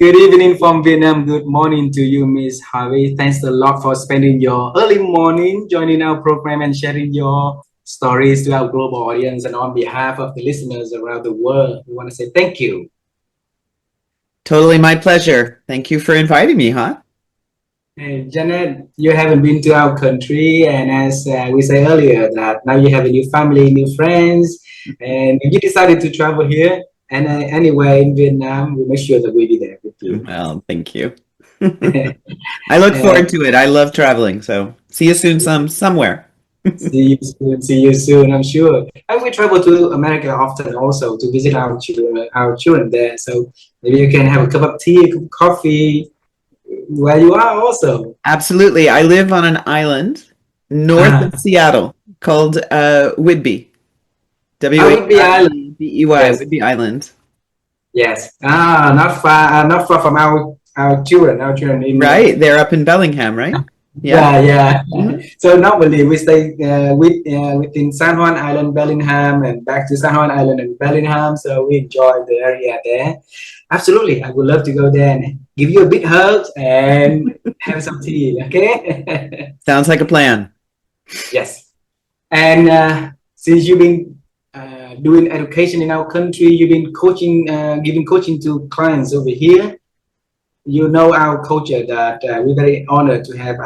Good evening from Vietnam. Good morning to you, Miss Harvey. Thanks a lot for spending your early morning joining our program and sharing your stories to our global audience. And on behalf of the listeners around the world, we want to say thank you. Totally my pleasure. Thank you for inviting me, huh? Hey, Janet, you haven't been to our country, and as we said earlier, that now you have a new family, new friends, and you decided to travel here. And anyway, in Vietnam, we make sure that we'll be there with you. Well, thank you. I look forward to it. I love traveling. So see you soon somewhere. See you soon. See you soon. I'm sure. And we travel to America often also to visit our children there. So maybe you can have a cup of tea, a cup of coffee where you are also. Absolutely. I live on an island north of Seattle called Whidbey. Whidbey Island. W-A-I-D-B-E-Y, Yes. Whidbey Island. Yes. Not far from our children. Our children in Right. They're up in Bellingham, right? Yeah. So normally we stay within San Juan Island, Bellingham, and back to San Juan Island and Bellingham. So we enjoy the area there. Absolutely, I would love to go there and give you a big hug and have some tea. Okay? Sounds like a plan. Yes. And since you've been doing education in our country, you've been coaching, giving coaching to clients over here. You know our culture that we're very honored to have.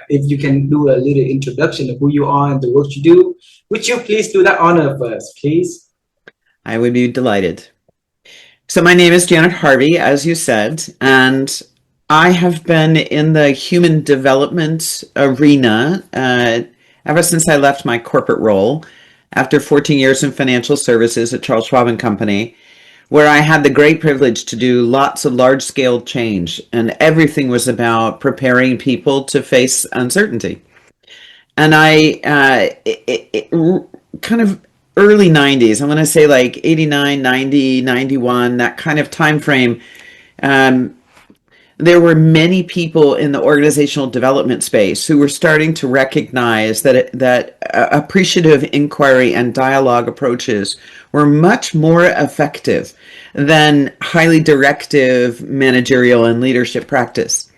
If you can do a little introduction of who you are and the work you do, would you please do that honor first, please? I would be delighted. So my name is Janet Harvey, as you said, and I have been in the human development arena ever since I left my corporate role after 14 years in financial services at Charles Schwab and Company, where I had the great privilege to do lots of large-scale change, and everything was about preparing people to face uncertainty. And kind of early 90s, I want to say like 89, 90, 91, that kind of time frame, there were many people in the organizational development space who were starting to recognize that appreciative inquiry and dialogue approaches were much more effective than highly directive managerial and leadership practice.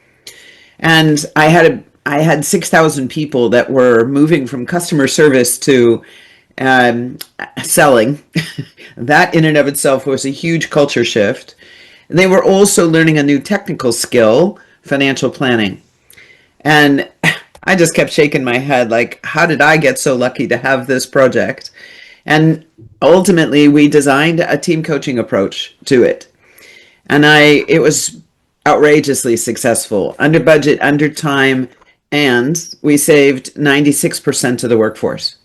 And I had 6,000 people that were moving from customer service to selling. That in and of itself was a huge culture shift. They were also learning a new technical skill, financial planning. And I just kept shaking my head like, how did I get so lucky to have this project? And ultimately, we designed a team coaching approach to it. And it was outrageously successful, under budget, under time, and we saved 96% of the workforce.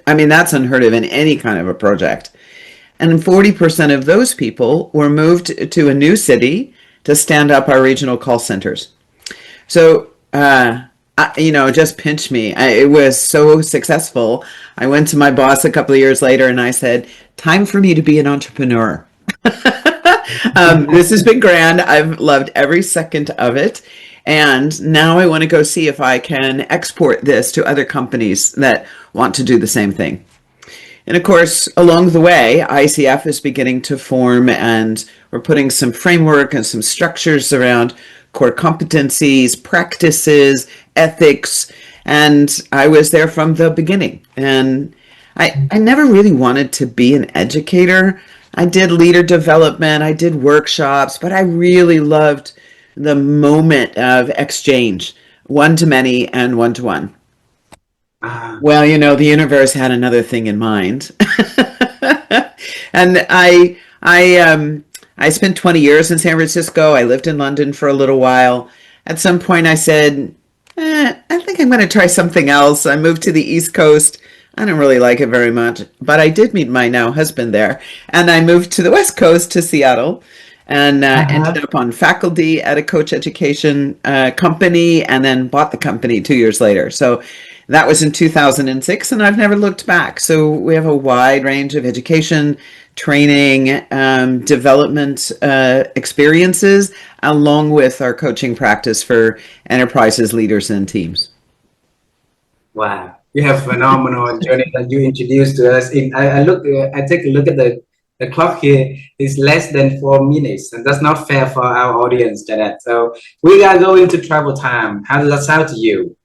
I mean, that's unheard of in any kind of a project. And 40% of those people were moved to a new city to stand up our regional call centers. So, just pinch me. It was so successful. I went to my boss a couple of years later and I said, time for me to be an entrepreneur. This has been grand. I've loved every second of it. And now I want to go see if I can export this to other companies that want to do the same thing. And of course, along the way, ICF is beginning to form, and we're putting some framework and some structures around core competencies, practices, ethics, and I was there from the beginning. And I never really wanted to be an educator. I did leader development, I did workshops, but I really loved the moment of exchange, one-to-many and one-to-one. Well, the universe had another thing in mind. And I spent 20 years in San Francisco. I lived in London for a little while. At some point I said, I think I'm going to try something else. I moved to the East Coast. I don't really like it very much, but I did meet my now husband there. And I moved to the West Coast, to Seattle, and ended up on faculty at a coach education company, and then bought the company 2 years later. So that was in 2006, and I've never looked back. So we have a wide range of education, training, development experiences, along with our coaching practice for enterprises, leaders, and teams. Wow, you have phenomenal journey that you introduced to us. I take a look at the The clock here is less than 4 minutes, and that's not fair for our audience, Janet. So we are going to travel time. How does that sound to you?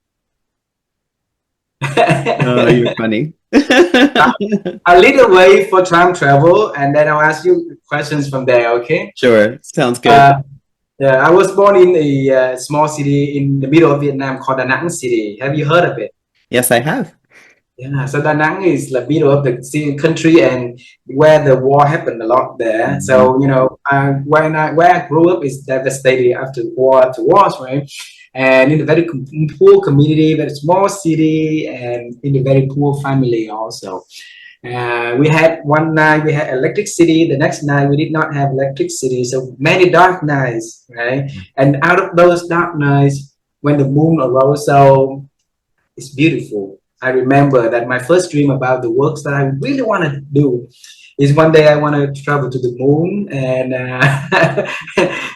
Oh, you're funny. A little way for time travel, and then I'll ask you questions from there, okay? Sure, sounds good. Yeah, I was born in a small city in the middle of Vietnam called Da Nang City. Have you heard of it? Yes, I have. Yeah, so Da Nang is the middle of the country and where the war happened a lot there. So, you know, where I grew up is devastated after war to wars, right? And in a very poor community, very small city, and in a very poor family also. We had one night we had electricity. The next night we did not have electricity. So many dark nights, right? And out of those dark nights, when the moon arose, so it's beautiful. I remember that my first dream about the works that I really want to do is one day I want to travel to the moon and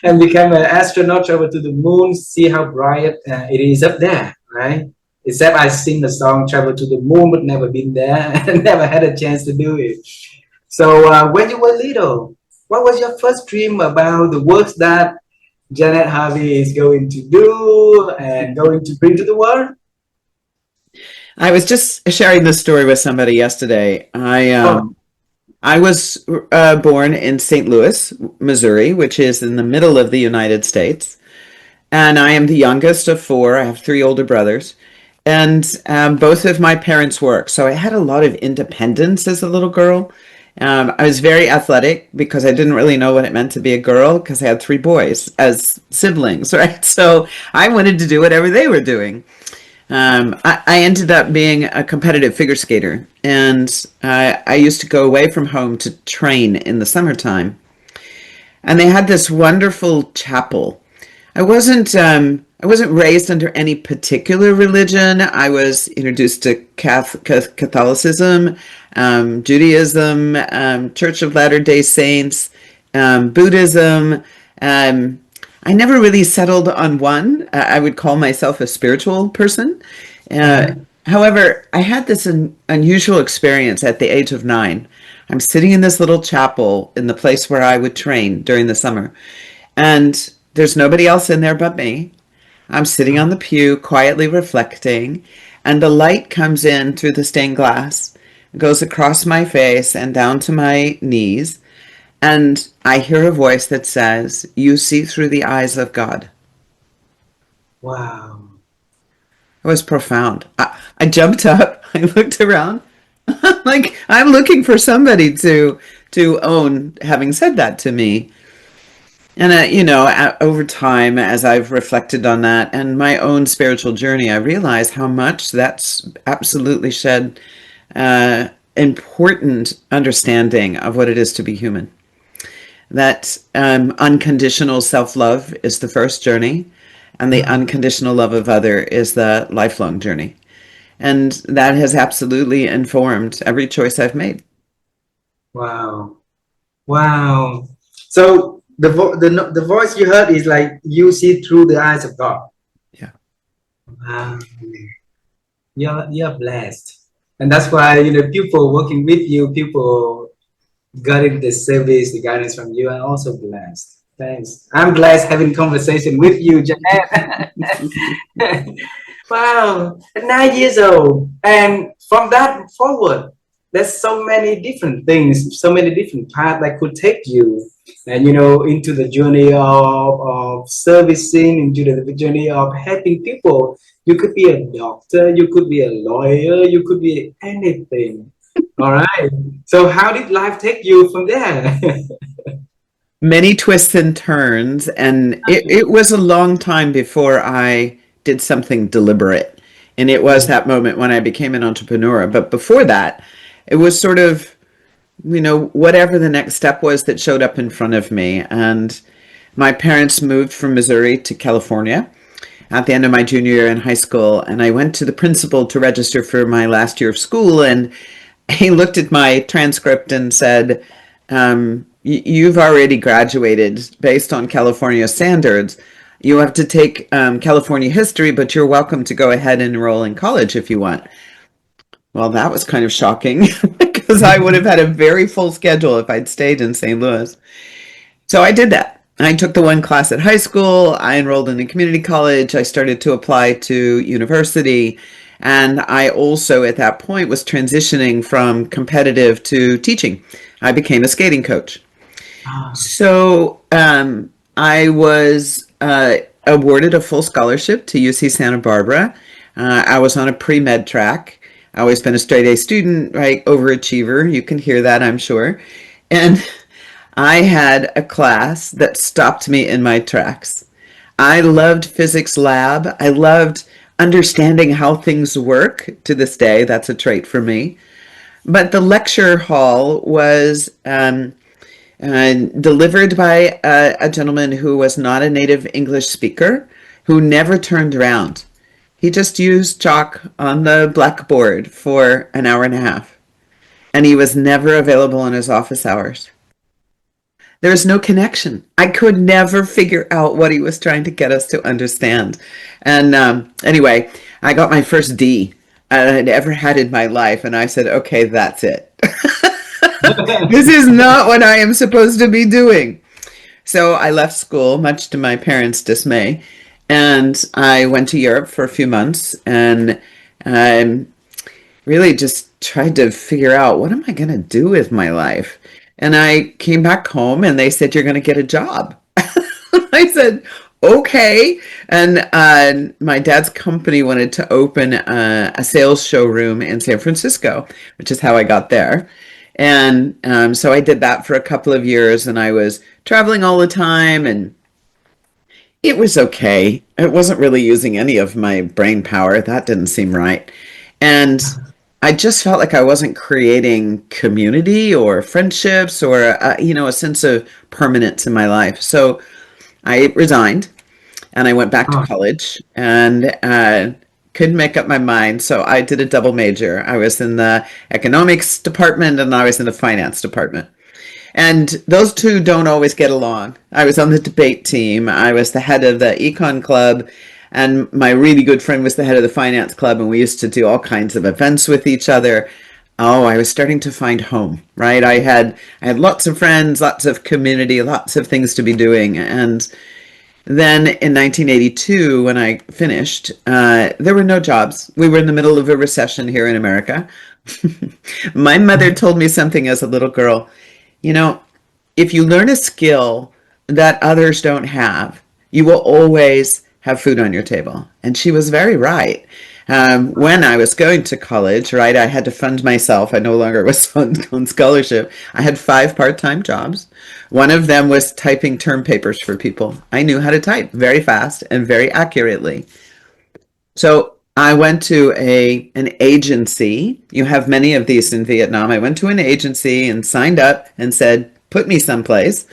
and become an astronaut, travel to the moon, see how bright it is up there, right? Except I sing the song "Travel to the Moon," but never been there and never had a chance to do it. So when you were little, what was your first dream about the works that Janet Harvey is going to do and going to bring to the world? I was just sharing this story with somebody yesterday. Oh, I was born in St. Louis, Missouri, which is in the middle of the United States. And I am the youngest of four. I have three older brothers. And both of my parents work. So I had a lot of independence as a little girl. I was very athletic because I didn't really know what it meant to be a girl because I had three boys as siblings, right? So I wanted to do whatever they were doing. I ended up being a competitive figure skater, and I used to go away from home to train in the summertime. And they had this wonderful chapel. I wasn't raised under any particular religion. I was introduced to Catholicism, Judaism, Church of Latter-day Saints, Buddhism. I never really settled on one. I would call myself a spiritual person. Uh, uh-huh. However, I had this unusual experience at the age of 9. I'm sitting in this little chapel in the place where I would train during the summer, and there's nobody else in there but me. I'm sitting on the pew, quietly reflecting, and the light comes in through the stained glass, goes across my face and down to my knees, and I hear a voice that says, "You see through the eyes of God." Wow. It was profound. I jumped up, I looked around, like I'm looking for somebody to own having said that to me. And over time, as I've reflected on that and my own spiritual journey, I realize how much that's absolutely shed important understanding of what it is to be human. That unconditional self-love is the first journey, and the unconditional love of other is the lifelong journey. And that has absolutely informed every choice I've made. Wow. Wow. So the voice you heard is like you see through the eyes of God. Yeah. Wow. You're blessed. And that's why people working with you, people getting the service, the guidance from you are also blessed. Thanks. I'm blessed having conversation with you, Janet. Wow, at 9 years old. And from that forward, there's so many different things, so many different paths that could take you and into the journey of servicing, into the journey of helping people. You could be a doctor, you could be a lawyer, you could be anything. All right. So how did life take you from there? Many twists and turns, and it was a long time before I did something deliberate. And it was that moment when I became an entrepreneur. But before that, it was sort of, whatever the next step was that showed up in front of me. And my parents moved from Missouri to California at the end of my junior year in high school. And I went to the principal to register for my last year of school. And he looked at my transcript and said, you've already graduated based on California standards. You have to take California history, but you're welcome to go ahead and enroll in college if you want. Well, that was kind of shocking. because I would have had a very full schedule if I'd stayed in St. Louis. So I did that. I took the one class at high school. I enrolled in a community college. I started to apply to university. And I also, at that point, was transitioning from competitive to teaching. I became a skating coach. Ah, So I was awarded a full scholarship to UC Santa Barbara. I was on a pre-med track. I always been a straight A student, right? Overachiever. You can hear that, I'm sure. And I had a class that stopped me in my tracks. I loved physics lab. I loved understanding how things work to this day. That's a trait for me. But the lecture hall was delivered by a gentleman who was not a native English speaker, who never turned around. He just used chalk on the blackboard for an hour and a half, and he was never available in his office hours. There's no connection. I could never figure out what he was trying to get us to understand. And anyway, I got my first D I'd ever had in my life, and I said, okay, that's it. This is not what I am supposed to be doing. So I left school, much to my parents' dismay, and I went to Europe for a few months and really just tried to figure out, what am I going to do with my life? And I came back home and they said, you're going to get a job. I said, okay. And my dad's company wanted to open a sales showroom in San Francisco, which is how I got there. And so I did that for a couple of years, and I was traveling all the time, and it was okay. It wasn't really using any of my brain power. That didn't seem right. And I just felt like I wasn't creating community or friendships or, a sense of permanence in my life. So I resigned and I went back to ah, college and couldn't make up my mind. So I did a double major. I was in the economics department and I was in the finance department. And those two don't always get along. I was on the debate team. I was the head of the econ club, and my really good friend was the head of the finance club, and we used to do all kinds of events with each other. Oh, I was starting to find home, right? I had lots of friends, lots of community, lots of things to be doing. And then in 1982, when I finished, there were no jobs. We were in the middle of a recession here in America. My mother told me something as a little girl. If you learn a skill that others don't have, you will always have food on your table. And she was very right. When I was going to college, right, I had to fund myself. I no longer was on scholarship. I had 5 part-time jobs. One of them was typing term papers for people. I knew how to type very fast and very accurately. So I went to an agency. You have many of these in Vietnam. I went to an agency and signed up and said, put me someplace.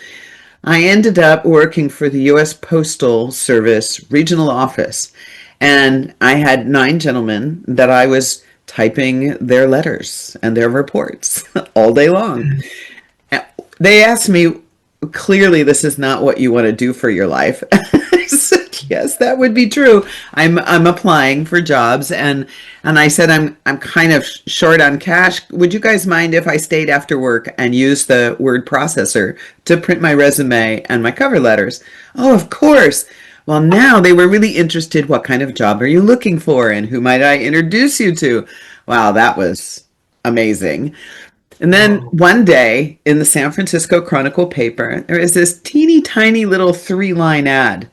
I ended up working for the U.S. Postal Service regional office. And I had 9 gentlemen that I was typing their letters and their reports all day long. They asked me, clearly, this is not what you want to do for your life. I said, yes, that would be true. I'm applying for jobs, and I said, I'm kind of short on cash. Would you guys mind if I stayed after work and used the word processor to print my resume and my cover letters? Oh, of course. Well, now they were really interested. What kind of job are you looking for, and who might I introduce you to? Wow, that was amazing. And then oh, one day in the San Francisco Chronicle paper, there is this teeny tiny little 3-line ad.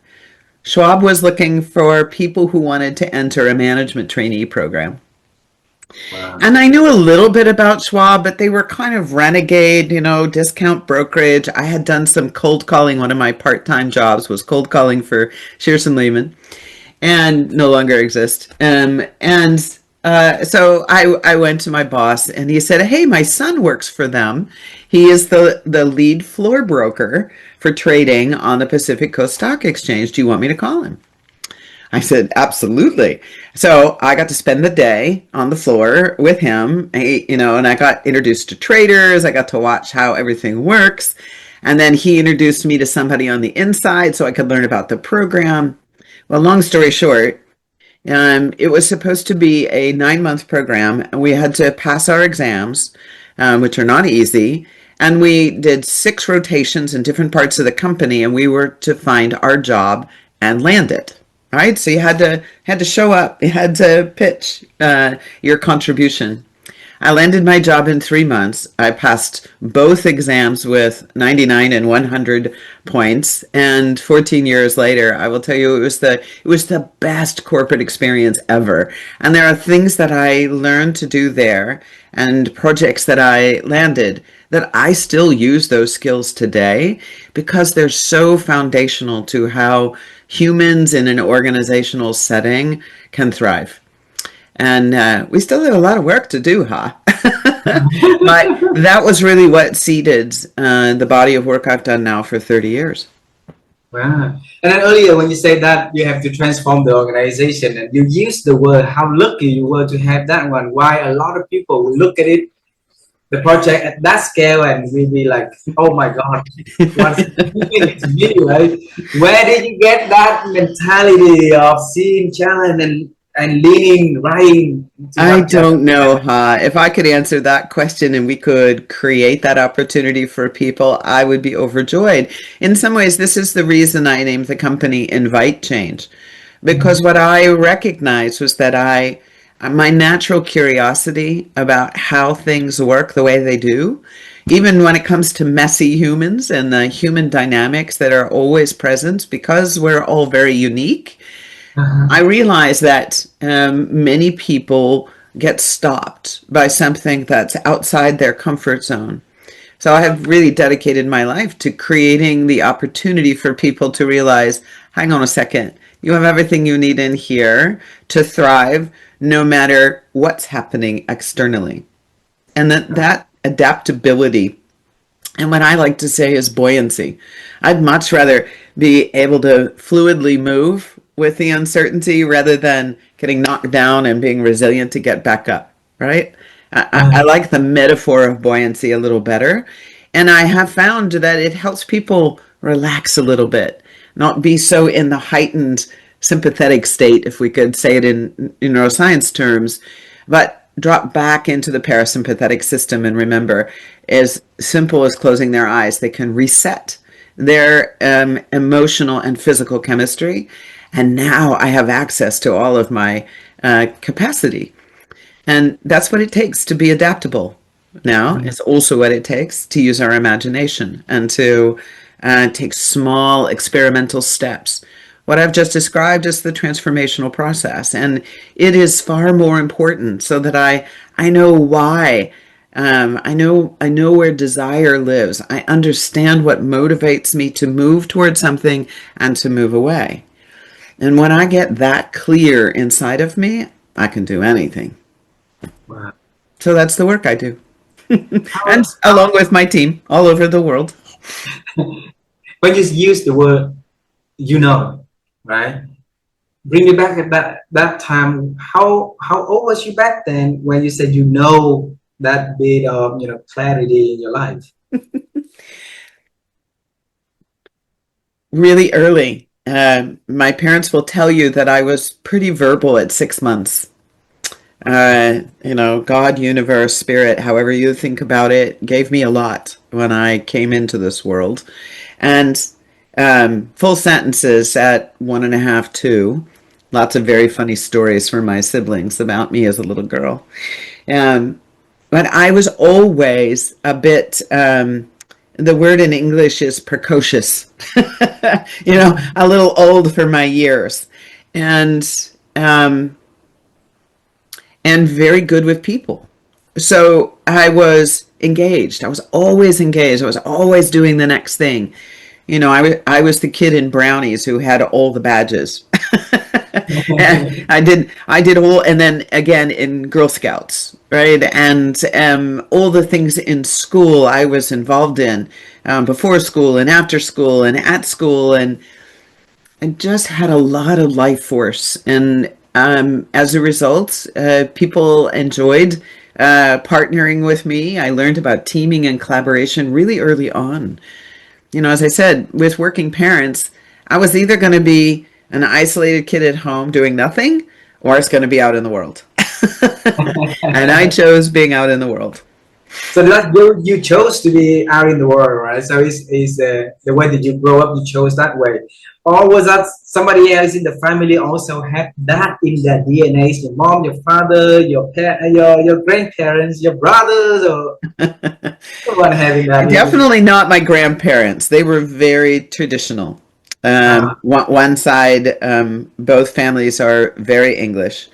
Schwab was looking for people who wanted to enter a management trainee program. wow. And I knew a little bit about Schwab, but they were kind of renegade, discount brokerage. I had done some cold calling. One of my part-time jobs was cold calling for Shearson Lehman, and no longer exist. So I went to my boss and he said, hey, my son works for them. He is the lead floor broker for trading on the Pacific Coast Stock Exchange. Do you want me to call him? I said, absolutely. So I got to spend the day on the floor with him, and I got introduced to traders. I got to watch how everything works. And then he introduced me to somebody on the inside so I could learn about the program. Well, long story short, it was supposed to be a 9-month program, and we had to pass our exams. which are not easy. And we did 6 rotations in different parts of the company, and we were to find our job and land it. Right? So you had to show up. You had to pitch your contribution. I landed my job in 3 months. I passed both exams with 99 and 100 points. And 14 years later, I will tell you, it was the best corporate experience ever. And there are things that I learned to do there and projects that I landed that I still use those skills today because they're so foundational to how humans in an organizational setting can thrive. And we still have a lot of work to do, huh? But that was really what seeded the body of work I've done now for 30 years. Wow. And then earlier when you said that you have to transform the organization and you used the word how lucky you were to have that one. Why a lot of people will look at it, the project at that scale, and we'll be like, oh my God, what's it to me, right? Where did you get that mentality of seeing challenge and leaning right? I don't know, huh? If I could answer that question and we could create that opportunity for people, I would be overjoyed. In some ways, this is the reason I named the company inviteCHANGE, because what I recognized was that my natural curiosity about how things work the way they do, even when it comes to messy humans and the human dynamics that are always present, because we're all very unique. I realize that many people get stopped by something that's outside their comfort zone. So I have really dedicated my life to creating the opportunity for people to realize, hang on a second, you have everything you need in here to thrive no matter what's happening externally. And that adaptability, and what I like to say is buoyancy. I'd much rather be able to fluidly move with the uncertainty rather than getting knocked down and being resilient to get back up, right? I like the metaphor of buoyancy a little better. And I have found that it helps people relax a little bit, not be so in the heightened sympathetic state, if we could say it in neuroscience terms, but drop back into the parasympathetic system and remember, as simple as closing their eyes, they can reset their emotional and physical chemistry. And now I have access to all of my capacity. And that's what it takes to be adaptable. Now, it's also what it takes to use our imagination and to take small experimental steps. What I've just described is the transformational process, and it is far more important so that I know why. I know where desire lives. I understand what motivates me to move towards something and to move away. And when I get that clear inside of me, I can do anything. Wow. So that's the work I do. And along with my team all over the world. When you use the word, right? Bring me back at that time. How old was you back then when you said that bit of clarity in your life? Really early. My parents will tell you that I was pretty verbal at 6 months. God, universe, spirit, however you think about it, gave me a lot when I came into this world. And full sentences at 1.5, 2. Lots of very funny stories from my siblings about me as a little girl. But I was always a bit, the word in English is precocious, a little old for my years. And very good with people. So I was engaged. I was always engaged. I was always doing the next thing. I was the kid in Brownies who had all the badges. And I did all, and then again in Girl Scouts, right? And all the things in school I was involved in, before school and after school and at school, and I just had a lot of life force. And as a result, people enjoyed partnering with me. I learned about teaming and collaboration really early on. As I said, with working parents, I was either going to be an isolated kid at home doing nothing, or I was going to be out in the world. And I chose being out in the world. So that you chose to be out in the world, right? So is the way that you grow up, you chose that way, or was that somebody else in the family also had that in their DNA? Your mom, your father, your grandparents, your brothers, or someone having that in the Definitely not my grandparents. They were very traditional. uh, One side, both families are very English.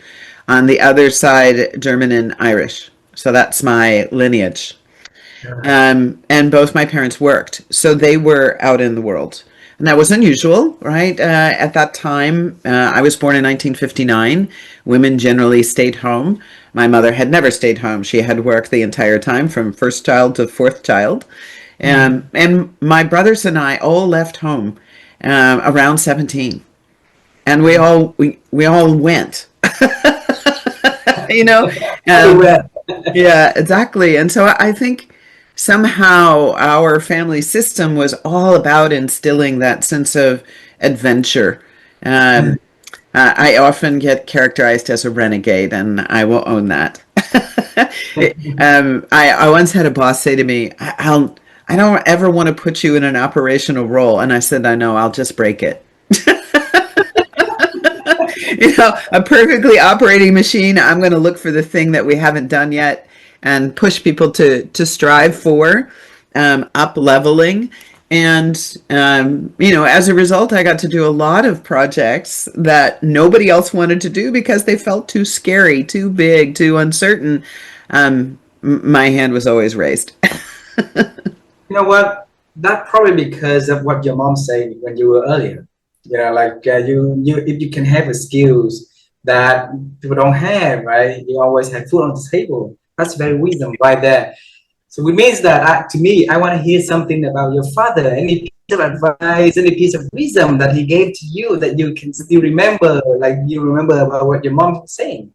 On the other side, German and Irish. So that's my lineage. And both my parents worked. So they were out in the world. And that was unusual, right? At that time, I was born in 1959. Women generally stayed home. My mother had never stayed home. She had worked the entire time from first child to fourth child. And my brothers and I all left home around 17. And we all went, you know, um, everywhere. yeah, exactly. And so I think somehow our family system was all about instilling that sense of adventure. Um, I often get characterized as a renegade, and I will own that. I once had a boss say to me, I don't ever want to put you in an operational role. And I said, I know, I'll just break it. A perfectly operating machine. I'm going to look for the thing that we haven't done yet and push people to strive for up leveling. And, as a result, I got to do a lot of projects that nobody else wanted to do because they felt too scary, too big, too uncertain. My hand was always raised. You know what? That probably because of what your mom said when you were earlier. Like you if you can have the skills that people don't have, right? You always have food on the table. That's very wisdom right there. So it means that to me, I want to hear something about your father. Any piece of advice, any piece of wisdom that he gave to you that you can still remember, like you remember about what your mom was saying.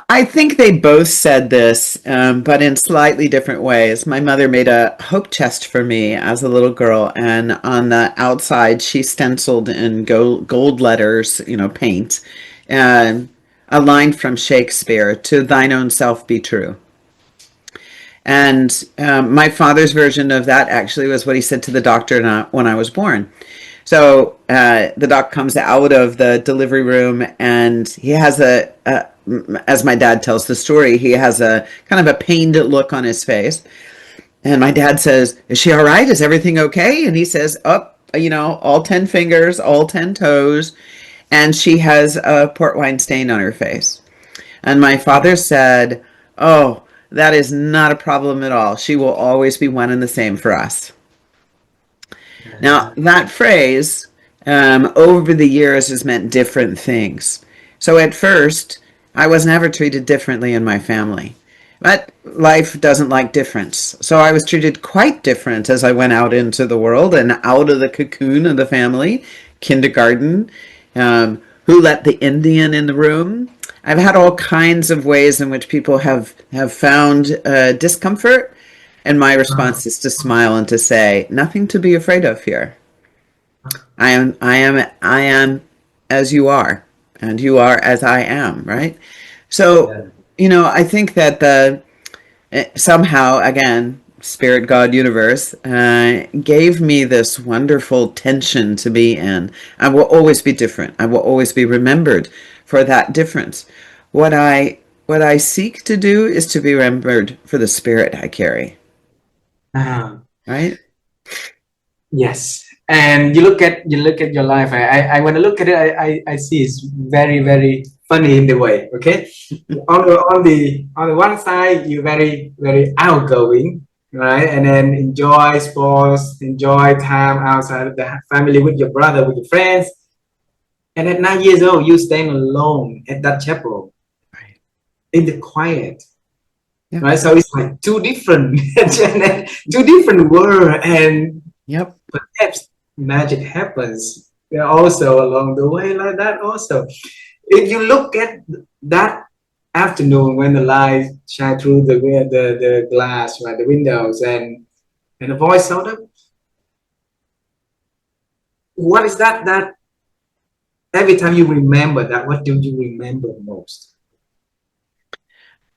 I think they both said this, but in slightly different ways. My mother made a hope chest for me as a little girl, and on the outside, she stenciled in gold letters, paint, and a line from Shakespeare, "To thine own self be true." And my father's version of that actually was what he said to the doctor when I was born. So the doc comes out of the delivery room, and he has as my dad tells the story, he has a kind of a pained look on his face. And my dad says, "Is she all right? Is everything okay?" And he says, "Up, all 10 fingers, all 10 toes." And she has a port wine stain on her face. And my father said, "Oh, that is not a problem at all. She will always be one and the same for us." Now, that phrase over the years has meant different things. So at first, I was never treated differently in my family. But life doesn't like difference. So I was treated quite different as I went out into the world and out of the cocoon of the family, kindergarten, who let the Indian in the room. I've had all kinds of ways in which people have found discomfort, and my response is to smile and to say, "Nothing to be afraid of here. I am as you are, and you are as I am," right? So, Yeah. I think that somehow, again, spirit, God, universe, gave me this wonderful tension to be in. I will always be different. I will always be remembered for that difference. What I seek to do is to be remembered for the spirit I carry, Uh, right? yes. And you look at your life. I when I look at it, I see it's very, very funny in the way. Okay. On the one side, you're very, very outgoing, right? And then enjoy sports, enjoy time outside of the family with your brother, with your friends. And at 9 years old, you stand alone at that chapel Right. in the quiet, Yep. right? So it's like two different, two different worlds, and Yep. perhaps magic happens also along the way like that. Also, if you look at that afternoon when the light shine through the glass, right, the windows, and the voice sound up, what is that every time you remember that, what do you remember most?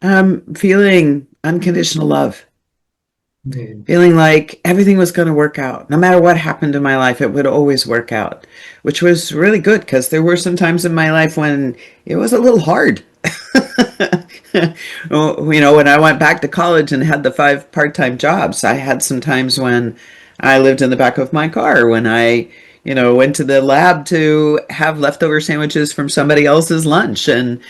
Feeling unconditional love, Mm. feeling like everything was going to work out. No matter what happened in my life, it would always work out, which was really good because there were some times in my life when it was a little hard. When I went back to college and had the 5 part-time jobs, I had some times when I lived in the back of my car, when I, went to the lab to have leftover sandwiches from somebody else's lunch and,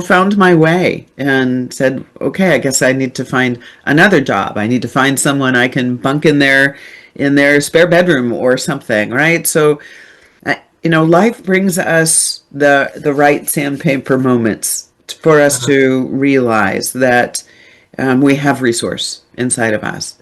found my way and said, okay, I guess I need to find another job. I need to find someone I can bunk in their spare bedroom or something, right? So, life brings us the right sandpaper moments for us Uh, to realize that we have resource inside of us.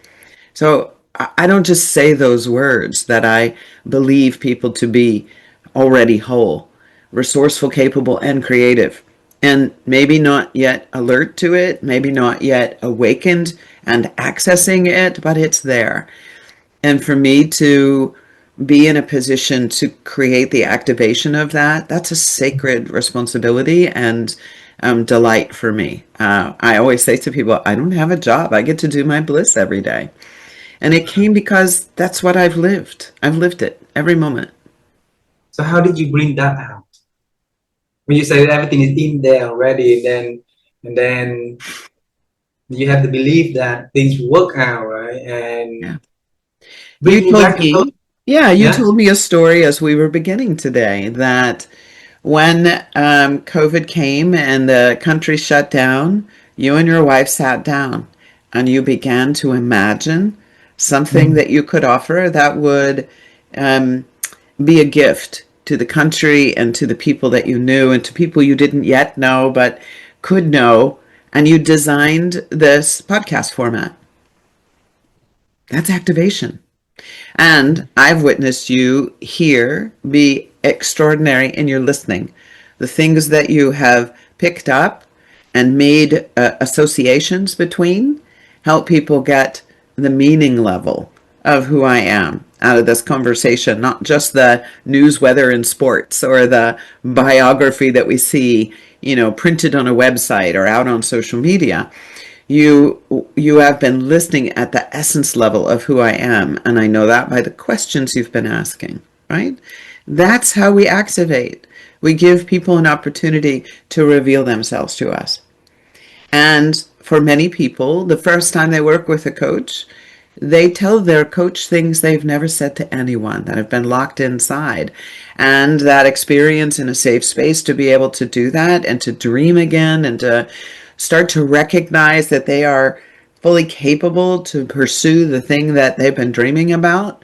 So I don't just say those words, that I believe people to be already whole, resourceful, capable, and creative. And maybe not yet alert to it, maybe not yet awakened and accessing it, but it's there. And for me to be in a position to create the activation of that, that's a sacred responsibility and delight for me. I always say to people, I don't have a job. I get to do my bliss every day. And it came because that's what I've lived. I've lived it every moment. so how did you bring that out? When you say everything is in there already, and then you have to believe that things work out, right? Yeah. And bring You me told back to those. me, yeah, you Yeah. told me a story as we were beginning today that when COVID came and the country shut down, you and your wife sat down and you began to imagine something Mm. that you could offer that would um, be a gift to the country and to the people that you knew and to people you didn't yet know but could know. And you designed this podcast format. That's activation. And I've witnessed you here be extraordinary in your listening. The things that you have picked up and made associations between help people get the meaning level of who I am out of this conversation, not just the news, weather, and sports or the biography that we see, printed on a website or out on social media. You have been listening at the essence level of who I am, and I know that by the questions you've been asking, right? That's how we activate. We give people an opportunity to reveal themselves to us. And for many people, the first time they work with a coach, they tell their coach things they've never said to anyone, that have been locked inside. And that experience in a safe space to be able to do that and to dream again and to start to recognize that they are fully capable to pursue the thing that they've been dreaming about,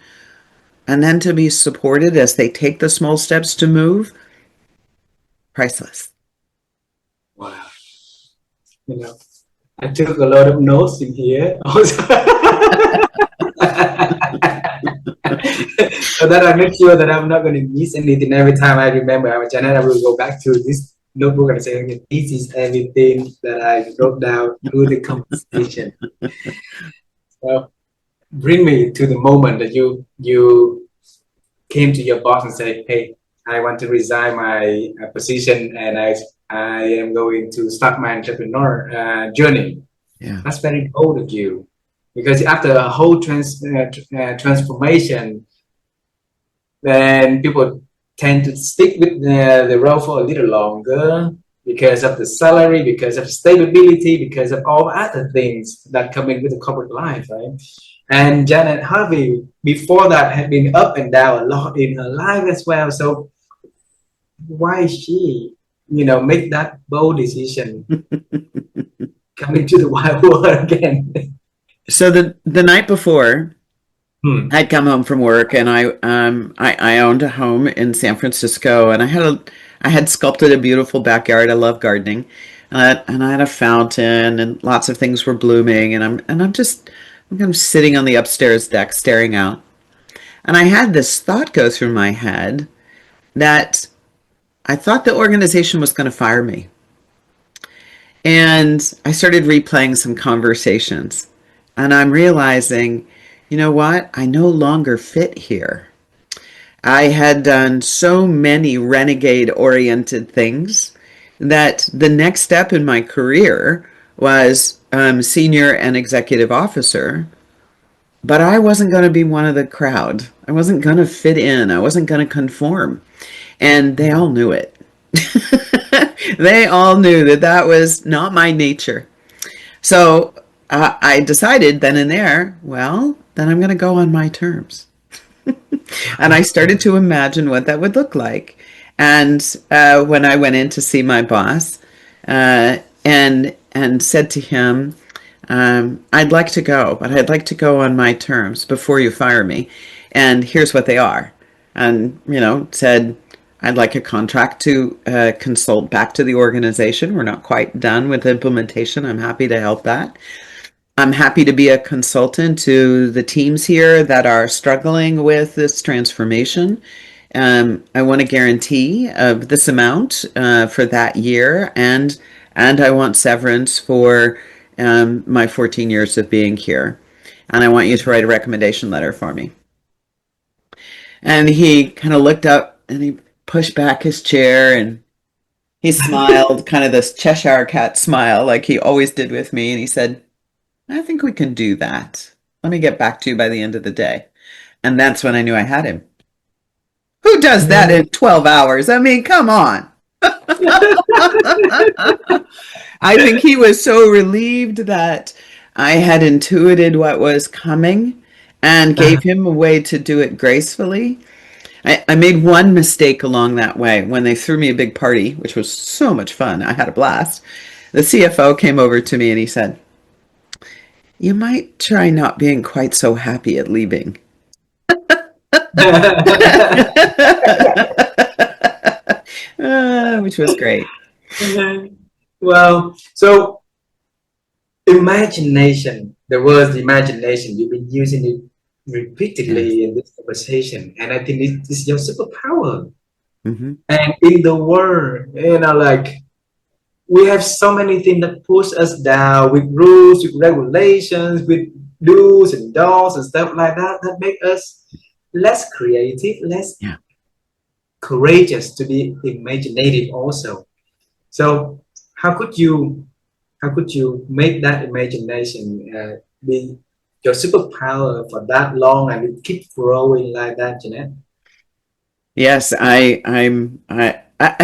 and then to be supported as they take the small steps to move, priceless. Wow. You know, I took a lot of notes in here also. So that I make sure that I'm not going to miss anything. Every time I remember our channel, I will go back to this notebook and say, okay, this is everything that I wrote down through the conversation. So bring me to the moment that you came to your boss and say, hey, I want to resign my position and I am going to start my entrepreneur journey. Yeah. That's very bold of you, because after a whole transformation, then people tend to stick with the role for a little longer because of the salary, because of stability, because of all other things that come in with the corporate life, right? And Janet Harvey, before that, had been up and down a lot in her life as well. So why she, make that bold decision coming to the wild world again? So the night before, Hmm. I'd come home from work and I owned a home in San Francisco, and I had sculpted a beautiful backyard. I love gardening, and I had a fountain and lots of things were blooming, and I'm kind of sitting on the upstairs deck staring out, and I had this thought go through my head that I thought the organization was going to fire me, and I started replaying some conversations, and I'm realizing, you know what? I no longer fit here. I had done so many renegade oriented things that the next step in my career was senior and executive officer, but I wasn't going to be one of the crowd. I wasn't going to fit in. I wasn't going to conform. And they all knew it. They all knew that that was not my nature. So I decided then and there, well, then I'm going to go on my terms. And I started to imagine what that would look like. And when I went in to see my boss and said to him, I'd like to go, but I'd like to go on my terms before you fire me. And here's what they are. And, said, I'd like a contract to consult back to the organization. We're not quite done with implementation. I'm happy to help that. I'm happy to be a consultant to the teams here that are struggling with this transformation. I want a guarantee of this amount for that year, and I want severance for my 14 years of being here. And I want you to write a recommendation letter for me. And he kind of looked up and he pushed back his chair and he smiled, kind of this Cheshire cat smile like he always did with me. And he said, I think we can do that. Let me get back to you by the end of the day. And that's when I knew I had him. Who does that in 12 hours? I mean, come on. I think he was so relieved that I had intuited what was coming and gave him a way to do it gracefully. I made one mistake along that way when they threw me a big party, which was so much fun. I had a blast. The CFO came over to me and he said, you might try not being quite so happy at leaving. Which was great. Well, so imagination, the word imagination, you've been using it repeatedly in this conversation, and I think it is your superpower. Mm-hmm. And in the world, like we have so many things that push us down with rules, with regulations, with do's and don'ts and stuff like that, that make us less creative, less courageous to be imaginative also. So how could you make that imagination be your superpower for that long and it keep growing like that, Janet? Yes, I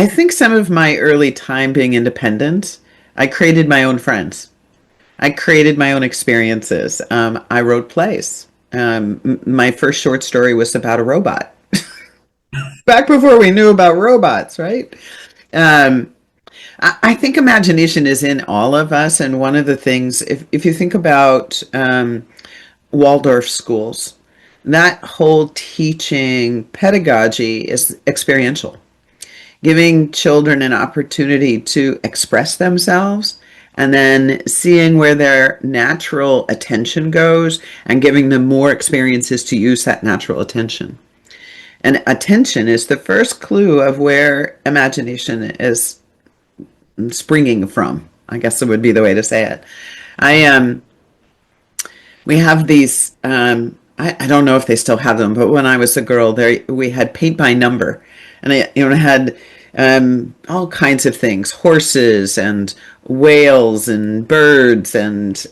think some of my early time being independent, I created my own friends. I created my own experiences. I wrote plays. My first short story was about a robot. Back before we knew about robots, right? I think imagination is in all of us. And one of the things, if you think about Waldorf schools, that whole teaching pedagogy is experiential, giving children an opportunity to express themselves and then seeing where their natural attention goes and giving them more experiences to use that natural attention. And attention is the first clue of where imagination is springing from. I guess it would be the way to say it. We have these, I don't know if they still have them, but when I was a girl, we had paint by number. And it had all kinds of things, horses and whales and birds and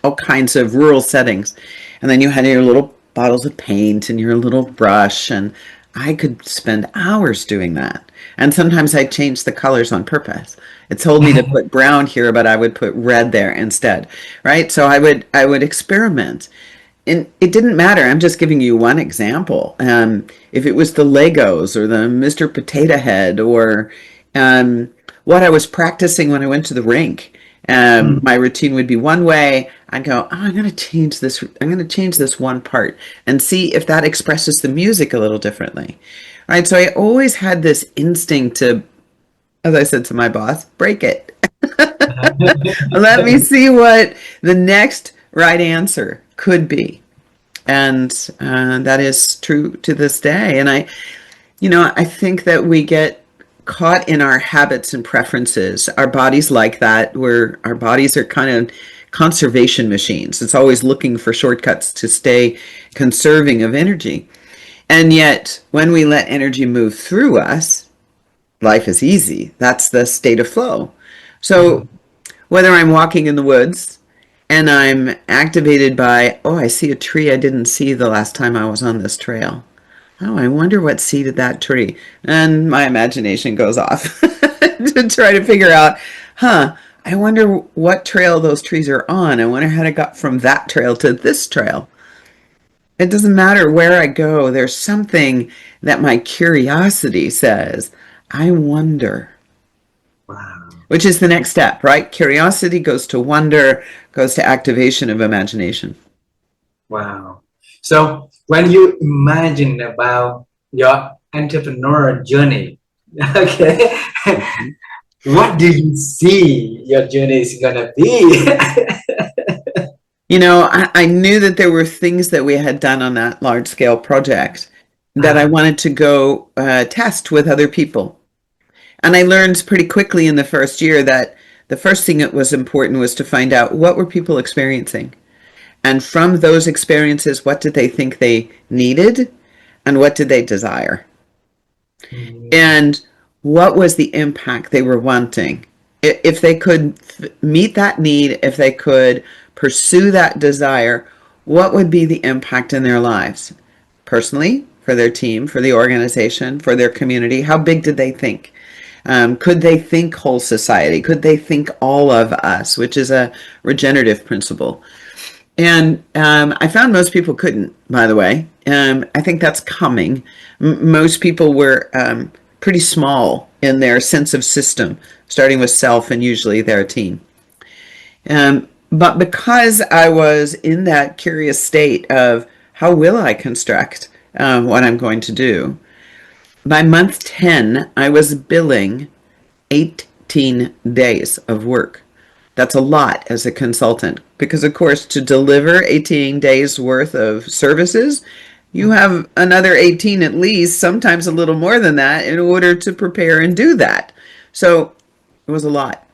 all kinds of rural settings. And then you had your little bottles of paint and your little brush, and I could spend hours doing that. And sometimes I'd change the colors on purpose. It told me to put brown here, but I would put red there instead, right? So I would experiment. And it didn't matter. I'm just giving you one example. If it was the Legos or the Mr. Potato Head or what I was practicing when I went to the rink, my routine would be one way. I'd go, I'm going to change this. I'm going to change this one part and see if that expresses the music a little differently, right? So I always had this instinct to, as I said to my boss, break it. Let me see what the next right answer could be. And that is true to this day. And I think that we get caught in our habits and preferences. Our bodies like that, where our bodies are kind of conservation machines. It's always looking for shortcuts to stay conserving of energy. And yet, when we let energy move through us, life is easy. That's the state of flow. So whether I'm walking in the woods and I'm activated by, oh, I see a tree I didn't see the last time I was on this trail. Oh, I wonder what seeded that tree. And my imagination goes off to try to figure out, I wonder what trail those trees are on. I wonder how I got from that trail to this trail. It doesn't matter where I go, there's something that my curiosity says, I wonder. Wow. Which is the next step, right? Curiosity goes to wonder, goes to activation of imagination. Wow. So when you imagine about your entrepreneurial journey, okay, what do you see your journey is gonna be? You know, I knew that there were things that we had done on that large scale project that I wanted to go test with other people. And I learned pretty quickly in the first year that the first thing that was important was to find out what were people experiencing. And from those experiences, what did they think they needed and what did they desire? And what was the impact they were wanting? If they could meet that need, if they could pursue that desire, what would be the impact in their lives? Personally, for their team, for the organization, for their community, how big did they think? Could they think whole society? Could they think all of us, which is a regenerative principle? And I found most people couldn't, by the way. I think that's coming. Most people were pretty small in their sense of system, starting with self and usually their team. But because I was in that curious state of how will I construct what I'm going to do, by month 10, I was billing 18 days of work. That's a lot as a consultant because, of course, to deliver 18 days worth of services, you have another 18 at least, sometimes a little more than that, in order to prepare and do that. So it was a lot.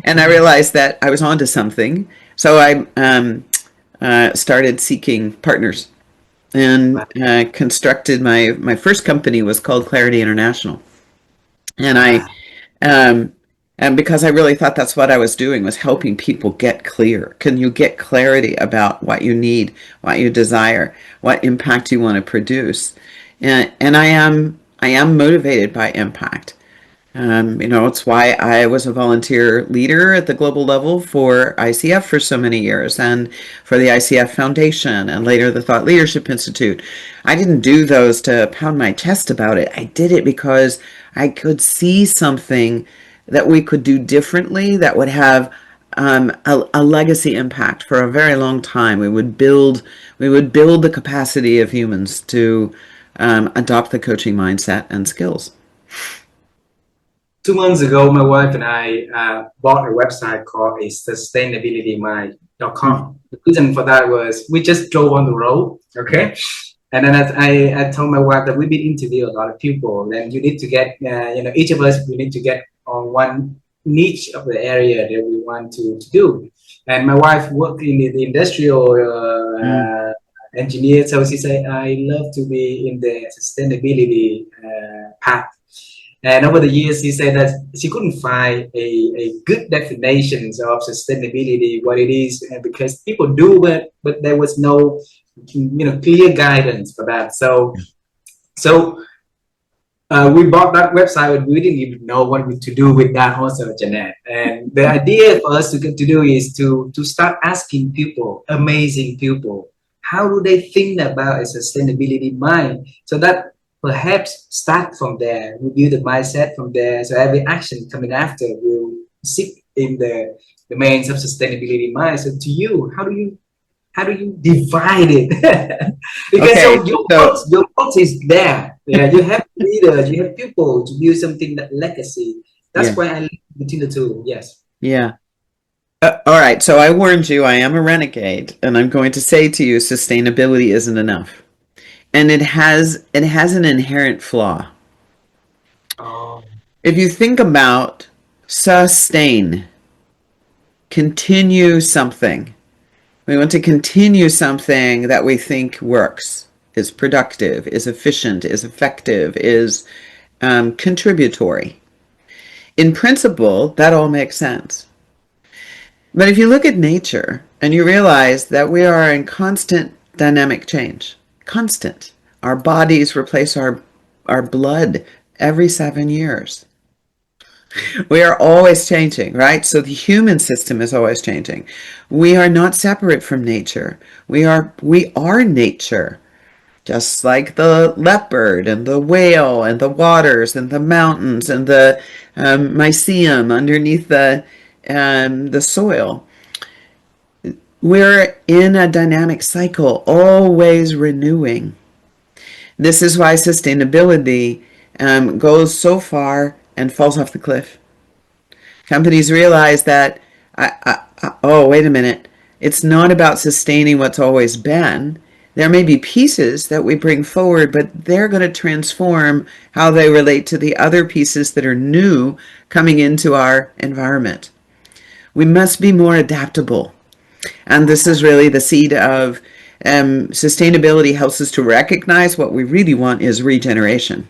And I realized that I was onto something. So I started seeking partners and constructed my first company was called Clarity International. And and because I really thought that's what I was doing was helping people get clear. Can you get clarity about what you need, what you desire, what impact you want to produce? And I am motivated by impact. You know, it's why I was a volunteer leader at the global level for ICF for so many years and for the ICF Foundation and later the Thought Leadership Institute. I didn't do those to pound my chest about it. I did it because I could see something that we could do differently that would have a legacy impact for a very long time. We would build the capacity of humans to adopt the coaching mindset and skills. 2 months ago, my wife and I bought a website called a sustainabilitymind.com. The reason for that was we just drove on the road, okay? And then I told my wife that we've been interviewing a lot of people, and you need to get, each of us, we need to get on one niche of the area that we want to do. And my wife worked in the industrial engineer, so she said, I love to be in the sustainability path. And over the years, she said that she couldn't find a good definition of sustainability, what it is, because people do it, but there was no, clear guidance for that. So we bought that website, but we didn't even know what to do with that also, Janet. And the idea for us to do is to start asking people, amazing people, how do they think about a sustainability mind? So that perhaps start from there, we build the mindset from there. So every action coming after will sit in the domains of sustainability mind. So to you, how do you divide it? Because Okay, your thoughts is there. Yeah, you have leaders, you have people to build something that legacy. That's why I link between the two. Yes. Yeah. All right. So I warned you, I am a renegade, and I'm going to say to you, sustainability isn't enough. And it has an inherent flaw. Oh. If you think about sustain, continue something. We want to continue something that we think works, is productive, is efficient, is effective, is contributory. In principle, that all makes sense. But if you look at nature and you realize that we are in constant dynamic change, constant. Our bodies replace our blood every 7 years. We are always changing, right? So the human system is always changing. We are not separate from nature. We are nature. Just like the leopard and the whale and the waters and the mountains and the mycelium underneath the soil. We're in a dynamic cycle, always renewing. This is why sustainability goes so far and falls off the cliff. Companies realize that, oh, wait a minute, it's not about sustaining what's always been. There may be pieces that we bring forward, but they're going to transform how they relate to the other pieces that are new coming into our environment. We must be more adaptable. And this is really the seed of sustainability helps us to recognize what we really want is regeneration,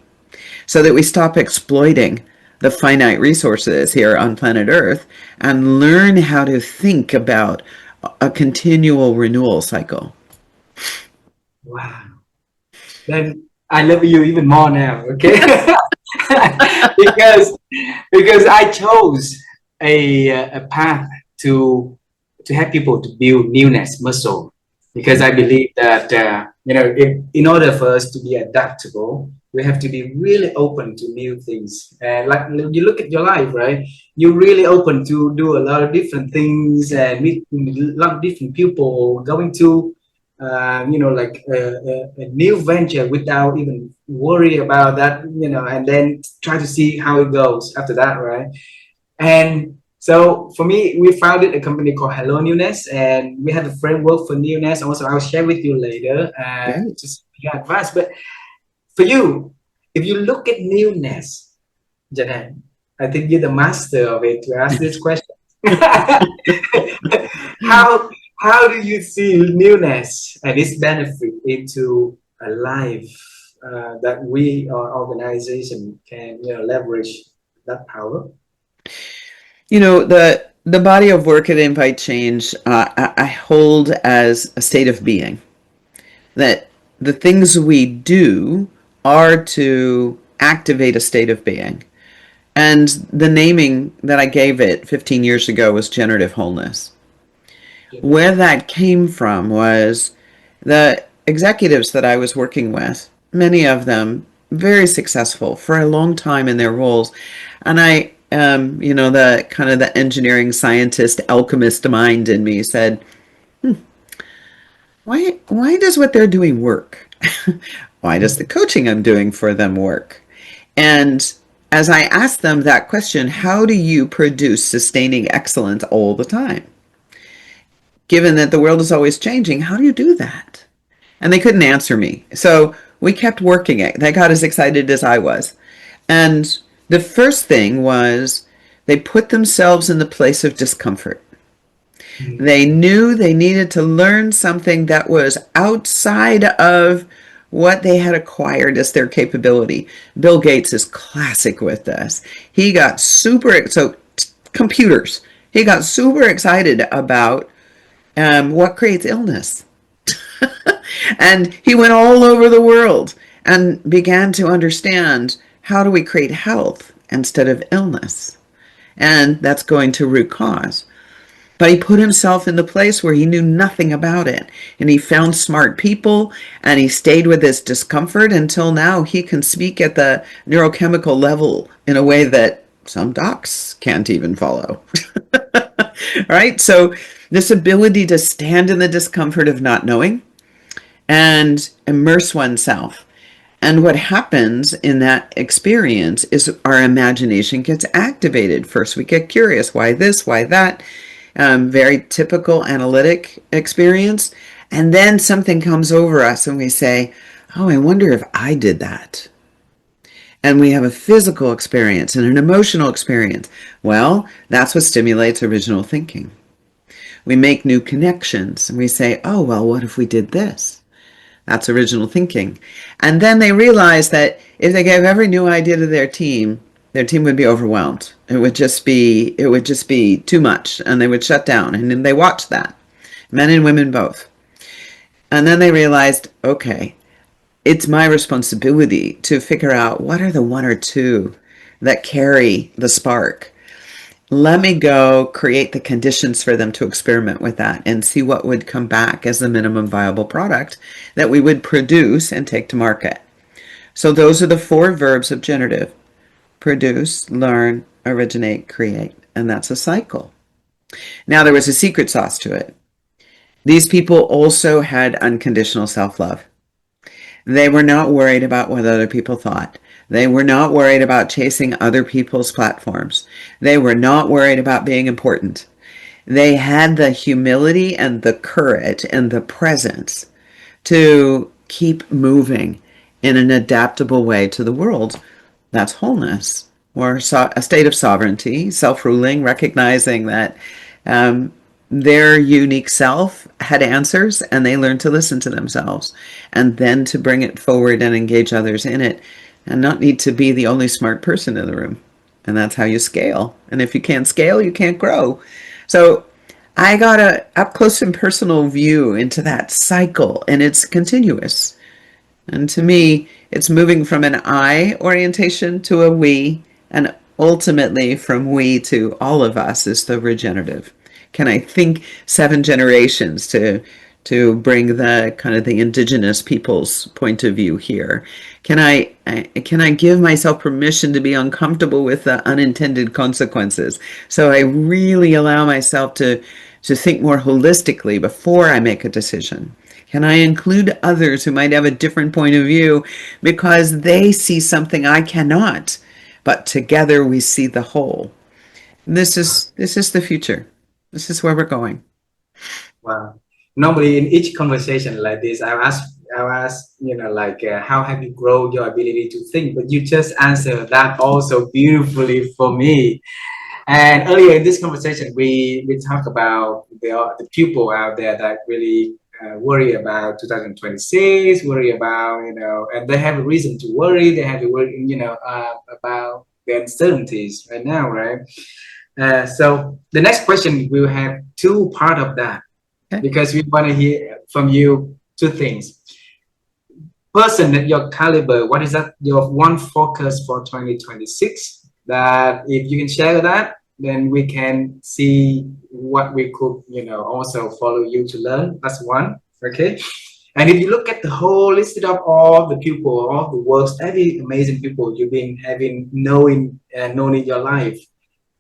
so that we stop exploiting the finite resources here on planet Earth and learn how to think about a continual renewal cycle. Wow. Then I love you even more now, okay? because I chose a path to help people to build newness muscle, because I believe that in order for us to be adaptable, we have to be really open to new things. Like you look at your life, right? You're really open to do a lot of different things and meet a lot of different people, going to like a new venture without even worry about that, and then try to see how it goes after that, right? And so for me, we founded a company called Hello NEWNESS, and we have a framework for NEWNESS. Also, I'll share with you later, Great. just your advice. But for you, if you look at newness, Janet, I think you're the master of it to ask this question. How do you see newness and its benefit into a life that we, our organization, can leverage that power? The body of work at Invite Change, I hold as a state of being. That the things we do are to activate a state of being. And the naming that I gave it 15 years ago was generative wholeness. Where that came from was the executives that I was working with, many of them very successful for a long time in their roles. And I, the kind of the engineering scientist alchemist mind in me said, why does what they're doing work? Why does the coaching I'm doing for them work? And as I asked them that question, how do you produce sustaining excellence all the time? Given that the world is always changing, how do you do that? And they couldn't answer me. So we kept working it. They got as excited as I was. And the first thing was they put themselves in the place of discomfort. They knew they needed to learn something that was outside of what they had acquired as their capability. Bill Gates is classic with this. He got computers. He got super excited about what creates illness. And he went all over the world and began to understand, how do we create health instead of illness? And that's going to root cause. But he put himself in the place where he knew nothing about it. And he found smart people, and he stayed with this discomfort until now he can speak at the neurochemical level in a way that some docs can't even follow. Right? So this ability to stand in the discomfort of not knowing and immerse oneself. And what happens in that experience is our imagination gets activated. First, we get curious. Why this? Why that? Very typical analytic experience. And then something comes over us and we say, oh, I wonder if I did that. And we have a physical experience and an emotional experience. Well, that's what stimulates original thinking. We make new connections and we say, oh, well, what if we did this? That's original thinking. And then they realize that if they gave every new idea to their team, Their team would be overwhelmed. It would just be too much, and they would shut down. And then they watched that, men and women both. And then they realized, okay, it's my responsibility to figure out what are the one or two that carry the spark. Let me go create the conditions for them to experiment with that and see what would come back as the minimum viable product that we would produce and take to market. So those are the 4 verbs of generative: produce, learn, originate, create. And that's a cycle. Now, there was a secret sauce to it. These people also had unconditional self-love. They were not worried about what other people thought. They were not worried about chasing other people's platforms. They were not worried about being important. They had the humility and the courage and the presence to keep moving in an adaptable way to the world. That's wholeness, or a state of sovereignty, self-ruling, recognizing that their unique self had answers, and they learned to listen to themselves and then to bring it forward and engage others in it, and not need to be the only smart person in the room. And that's how you scale. And if you can't scale, you can't grow. So I got a up close and personal view into that cycle, and it's continuous. And to me, it's moving from an I orientation to a we, and ultimately from we to all of us is the regenerative. Can I think 7 generations to bring the kind of the indigenous people's point of view here? Can I give myself permission to be uncomfortable with the unintended consequences? So I really allow myself to think more holistically before I make a decision. Can I include others who might have a different point of view because they see something I cannot, but together we see the whole? This is the future. This is where we're going. Wow. Normally in each conversation like this, I'll ask, how have you grown your ability to think? But you just answered that also beautifully for me. And earlier in this conversation, we talked about the people out there that really worry about 2026, worry about, and they have a reason to worry. They have to worry, about the uncertainties right now, right? So the next question will have 2 part of that, okay, because we want to hear from you 2 things. Person at your caliber, what is that your one focus for 2026? That if you can share that, then we can see what we could, also follow you to learn. That's one, okay? And if you look at the whole list of all the people, all the works, every amazing people you've been known in your life,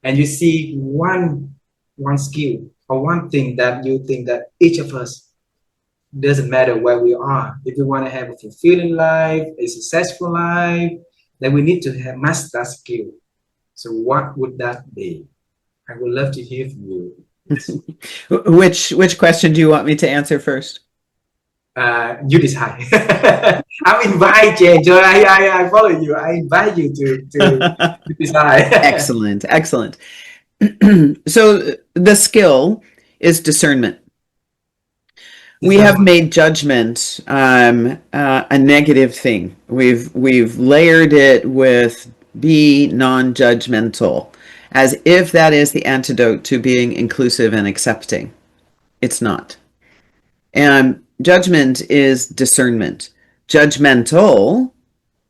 and you see one skill or one thing that you think that each of us, doesn't matter where we are, if we want to have a fulfilling life, a successful life, then we need to have master that skill. So what would that be? I would love to hear from you. Which question do you want me to answer first? You decide. I invite you, Joy. I follow you. I invite you to decide. Excellent. So the skill is discernment. We have made judgment a negative thing. We've layered it with be non-judgmental, as if that is the antidote to being inclusive and accepting. It's not. And judgment is discernment. Judgmental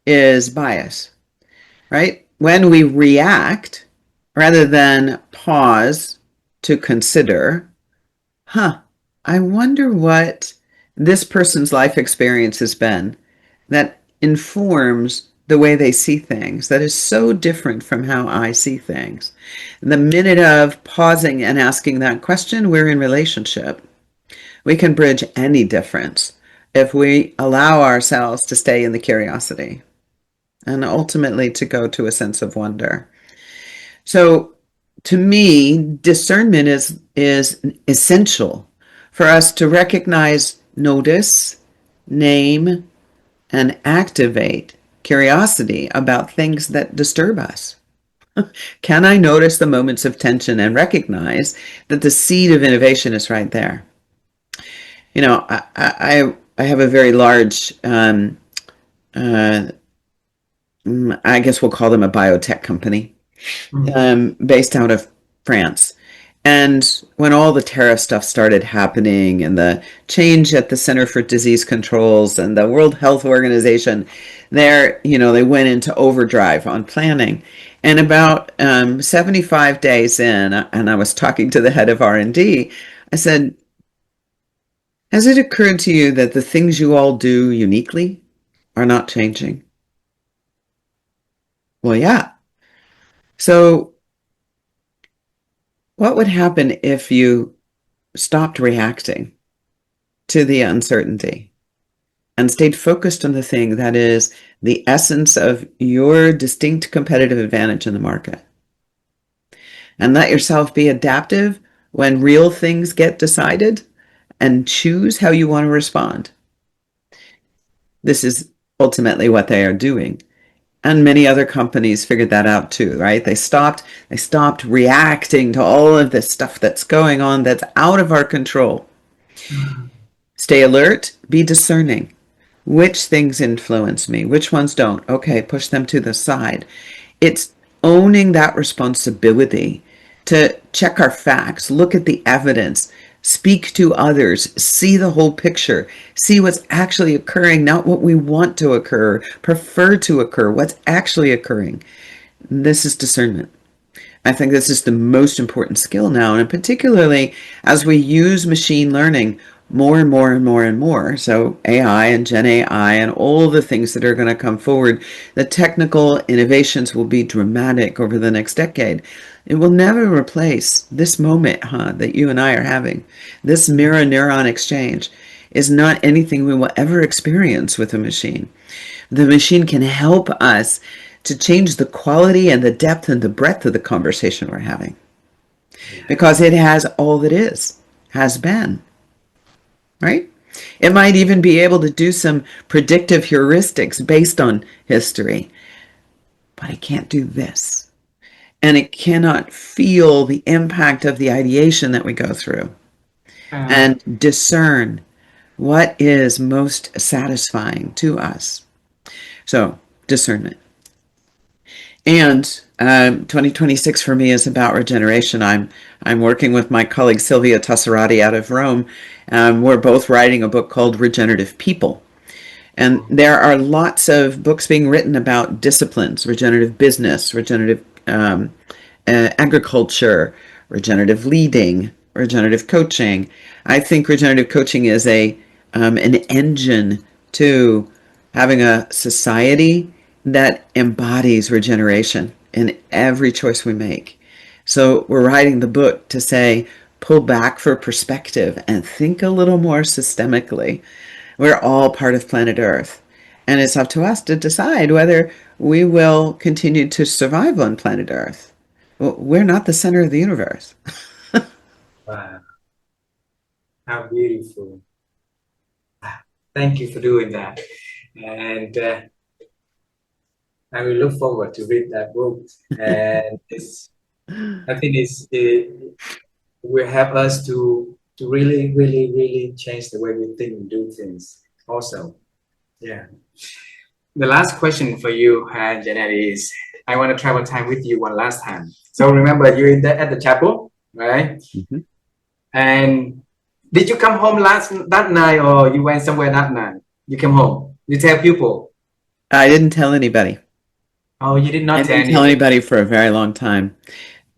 is bias, right? When we react, rather than pause to consider, I wonder what this person's life experience has been that informs the way they see things, that is so different from how I see things. The minute of pausing and asking that question, we're in relationship. We can bridge any difference if we allow ourselves to stay in the curiosity and ultimately to go to a sense of wonder. So to me, discernment is essential for us to recognize, notice, name, and activate curiosity about things that disturb us. Can I notice the moments of tension and recognize that the seed of innovation is right there? I have a very large I guess we'll call them a biotech company, Mm. based out of France. And when all the tariff stuff started happening and the change at the Center for Disease Controls and the World Health Organization, they went into overdrive on planning. And about 75 days in, and I was talking to the head of R&D, I said, has it occurred to you that the things you all do uniquely are not changing? Well, yeah. So what would happen if you stopped reacting to the uncertainty and stayed focused on the thing that is the essence of your distinct competitive advantage in the market? And let yourself be adaptive when real things get decided and choose how you want to respond. This is ultimately what they are doing. And many other companies figured that out too, right? They stopped reacting to all of this stuff that's going on that's out of our control. Stay alert, be discerning. Which things influence me? Which ones don't? Okay, push them to the side. It's owning that responsibility to check our facts, look at the evidence, speak to others, see the whole picture, see what's actually occurring, not what we want to occur, prefer to occur, what's actually occurring. This is discernment. I think this is the most important skill now, and particularly as we use machine learning more and more and more and more. So AI and Gen AI and all the things that are going to come forward, the technical innovations will be dramatic over the next decade. It will never replace this moment, that you and I are having. This mirror neuron exchange is not anything we will ever experience with a machine. The machine can help us to change the quality and the depth and the breadth of the conversation we're having because it has all that has been, right? It might even be able to do some predictive heuristics based on history, but it can't do this. And it cannot feel the impact of the ideation that we go through Uh, and discern what is most satisfying to us. So, discernment. And 2026 for me is about regeneration. I'm working with my colleague Sylvia Tasserati out of Rome. We're both writing a book called Regenerative People. And there are lots of books being written about disciplines, regenerative business, regenerative agriculture, regenerative leading, regenerative coaching. I think regenerative coaching is an engine to having a society that embodies regeneration in every choice we make. So we're writing the book to say, pull back for perspective and think a little more systemically. We're all part of planet Earth. And it's up to us to decide whether we will continue to survive on planet Earth. We're not the center of the universe. wow, how beautiful. Thank you for doing that. And I will look forward to read that book. And I think it will help us to really, really, really change the way we think and do things also. Yeah. The last question for you, Janet, is I want to travel time with you one last time. So remember, you're at the chapel, right? Mhm. And did you come home that night, or you went somewhere that night? You came home. You tell people. I didn't tell anybody. Oh, you did I not tell didn't tell anybody. anybody for a very long time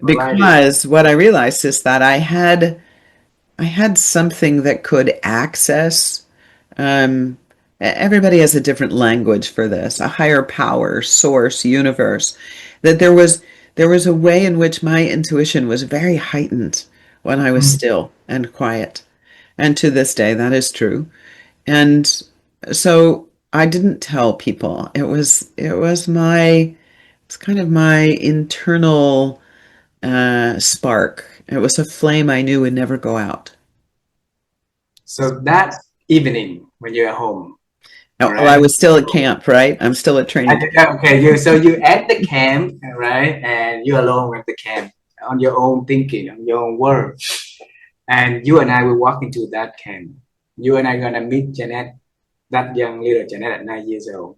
Alrighty. because what I realized is that I had something that could access. Everybody has a different language for this, a higher power, source, universe. That there was a way in which my intuition was very heightened when I was Mm. still and quiet. And to this day, that is true. And so I didn't tell people. It's kind of my internal spark. It was a flame I knew would never go out. So that evening when you're at home, all Oh, I right? was still at camp, right? I'm still at training camp. Okay, you at the camp, right? And you're alone at the camp on your own thinking, on your own world. And you and I will walk into that camp. You and I gonna meet Janet, that young little Janet at 9 years old.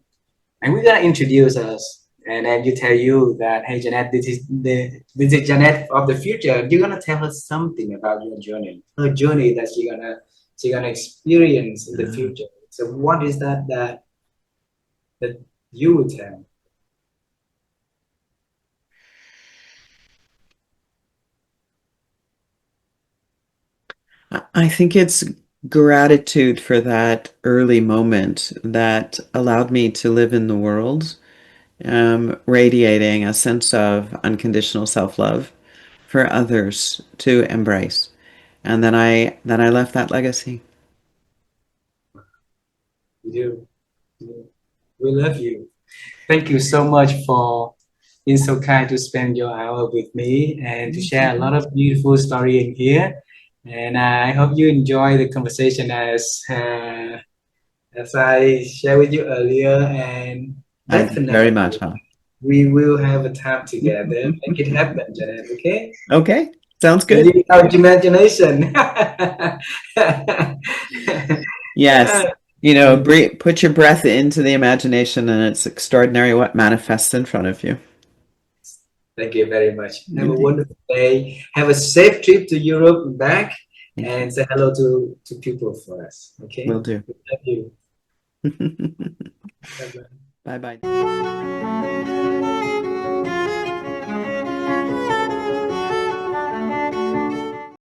And we're gonna introduce us, and then you tell you that, hey Janet, this is Janet of the future. You're gonna tell us something about your journey, her journey that she gonna experience in the future. So what is that you would tell? I think it's gratitude for that early moment that allowed me to live in the world, radiating a sense of unconditional self-love for others to embrace. And then I left that legacy. You do. We love you. Thank you so much for being so kind to spend your hour with me and to share a lot of beautiful story in here. And I hope you enjoy the conversation as I shared with you earlier. And I did very definitely, much, huh? we will have a time together. Make it happen, Janet. Okay? Okay, sounds And good. use our imagination. Yes. Put your breath into the imagination, and it's extraordinary what manifests in front of you. Thank you very much. Have a Indeed. wonderful day. Have a safe trip to Europe and back, Thank you. and say hello to people for us. Okay? Will do. We love you. Bye-bye. Bye bye.